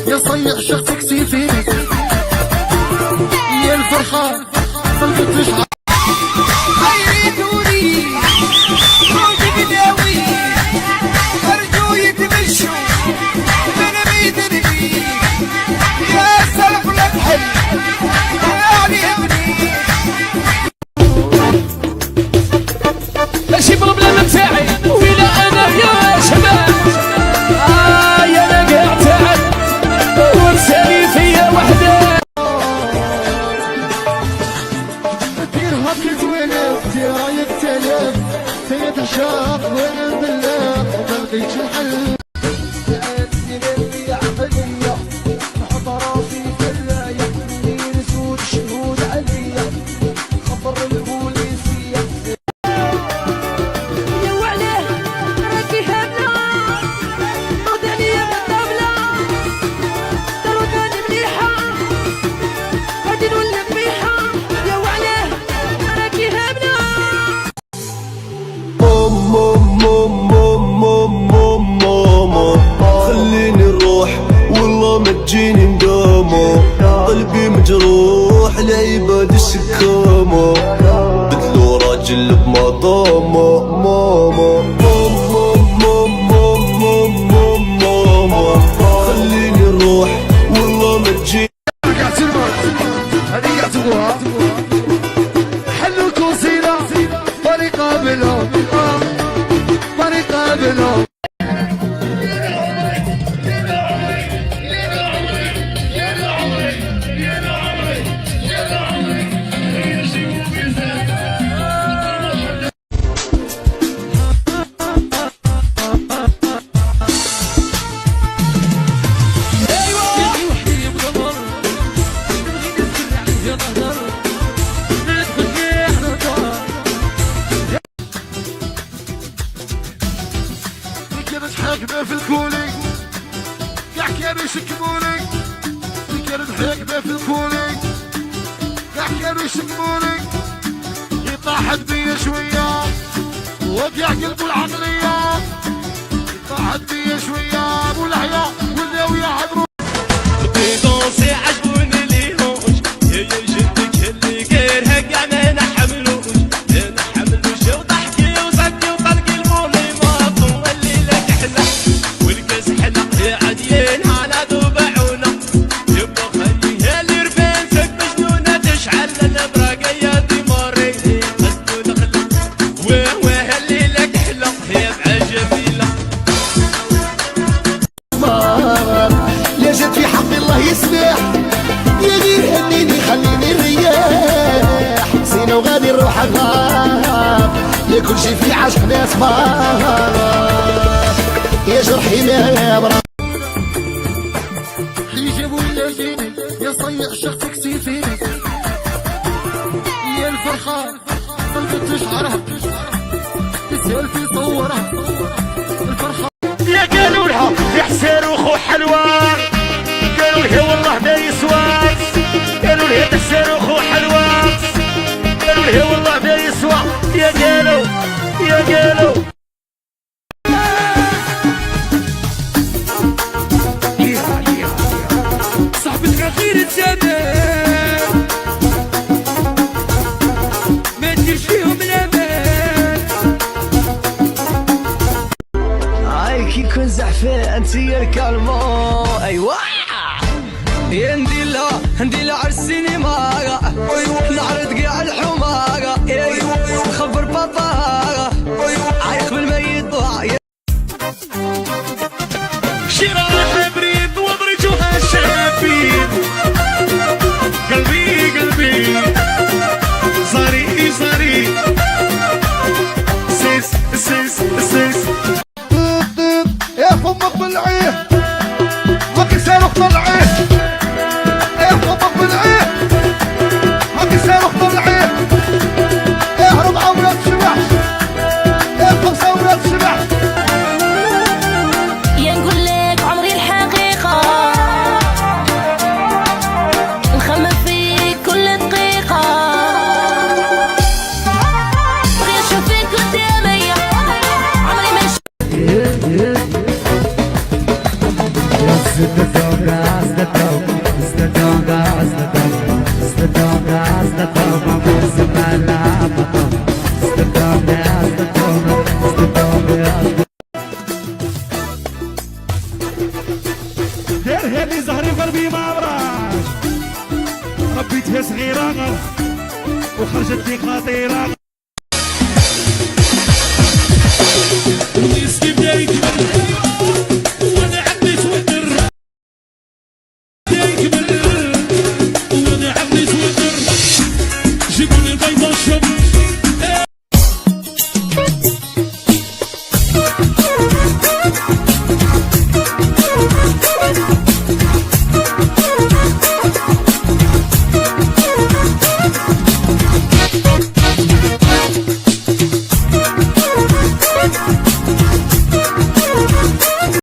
يا صيح شخ تكسي فيني يا الفرحة طلقت تشعر خيروني روحي بداوي أرجو يتمشوا من بيدني يا سلف الأكحل يعني ابني ماشي بروبليم تاعي ولا انا يا شباب يا انا قاعد تعب ونسالي فيا وحده دير هاكي زوينة دير رايك تلف فيا تشاق وين بالله وما لقيتش الحل خليني نروح والله ما تجيني ندامة قلبي مجروح العباد السكامة بدلو راجل بمضامة ماما خليني نروح والله ما تجيني هذه يعتبوها حلوا الكوسيلة طريقة بلو طريقة بلو حاكمة في الكولي كانوا يشكموني كانت حاكمة في الكولي كانوا يشكموني يطاحت بيا شوية وقع قلبه العقلية يطاحت بيا شوية والحياة والناوية عبرو بيدونسي عجبوني ليهوش هي جدك اللي غيرها كاع ما نحملوش وضحكي وصدي وطلقي الموليمات والليلة كحلة والكاس حلة يا عديين على ضبعونا يبقى خليها اللي ربان سك مجنونة تشعل البراقية دي ماري قدو نخلة واه الليلة كحلة هي بعجبيلة يا جد في حق الله يسمح يا غير هنيني خليني نريح سينا وغادي نروح الغار يا كل شي في عشق ناس يا جرحي ما يبرى يجيبوا لي جيني يا صيح شخ تكسي فيني يا الفرحة طلقت تشعرها السيلفي صورها الفرحة يا قالوا لها في حسين وخو حلوان قالوا لها والله ما يسوى قالوا لها حسين وخو حلوان قالوا لها والله ما يسوى يا قالوا صاحبتك اخير الزمان ما تجيش فيهم الامان كي يكون زعفان انت يا الكالمو ايوا يا ندير على السينما نعرض كاع الحماقه نخبر بابا عايق بالميت شي راح بريد وضرجوها الشابين قلبي صاري سيس يا فمك بالعيه هاكي صاروخ طلعيه يا فمك بالعيه هاكي صاروخ طلعيه ها